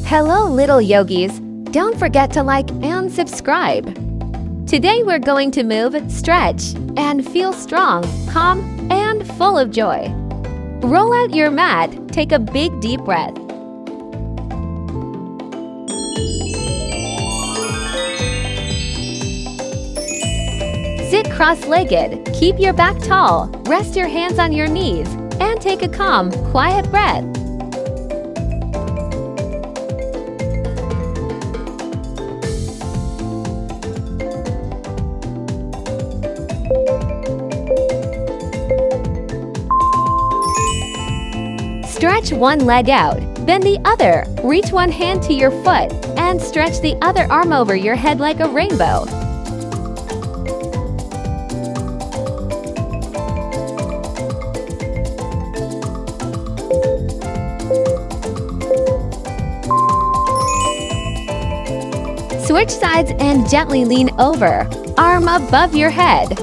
Hello, little yogis. Don't forget to like and subscribe. Today we're going to move, stretch, and feel strong, calm, and full of joy. Roll out your mat, take a big deep breath. Sit cross-legged, keep your back tall, rest your hands on your knees, and take a calm, quiet breath. Stretch one leg out, bend the other, reach one hand to your foot, and stretch the other arm over your head like a rainbow. Switch sides and gently lean over, arm above your head.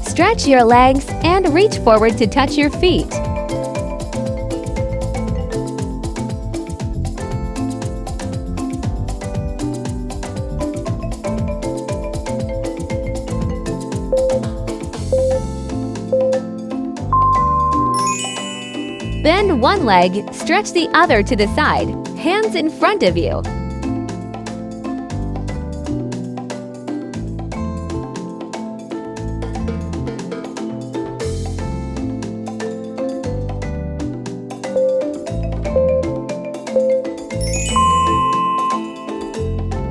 Stretch your legs and reach forward to touch your feet. Bend one leg, stretch the other to the side, hands in front of you.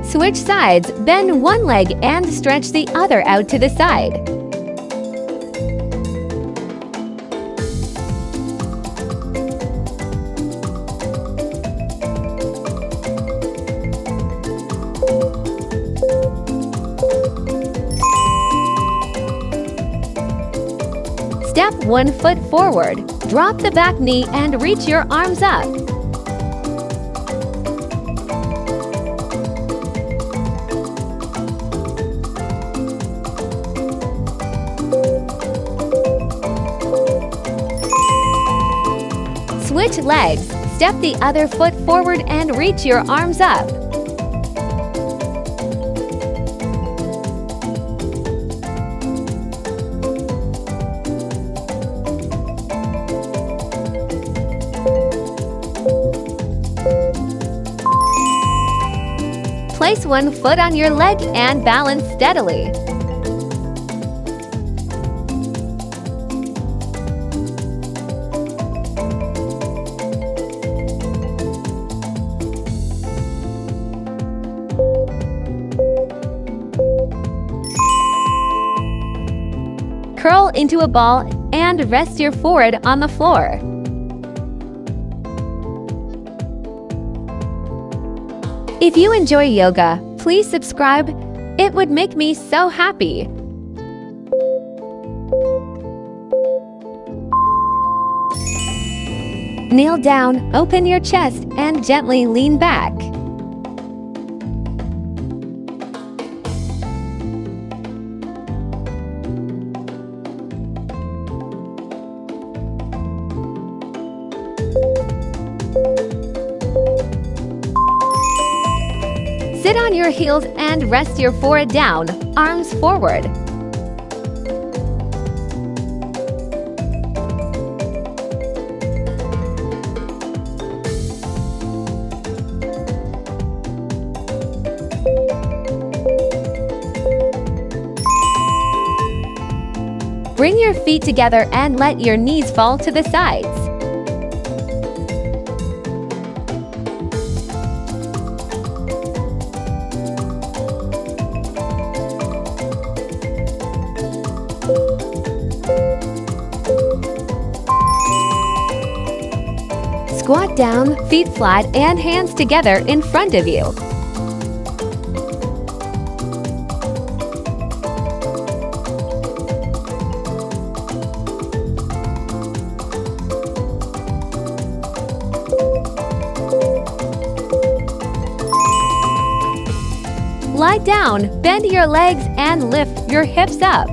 Switch sides, bend one leg and stretch the other out to the side. Step one foot forward, drop the back knee and reach your arms up. Switch legs, step the other foot forward and reach your arms up. Place one foot on your leg and balance steadily. Curl into a ball and rest your forehead on the floor. If you enjoy yoga, please subscribe. It would make me so happy. Kneel down, open your chest, and gently lean back. Sit on your heels and rest your forehead down, arms forward. Bring your feet together and let your knees fall to the sides. Squat down, feet flat, and hands together in front of you. Lie down, bend your legs and lift your hips up.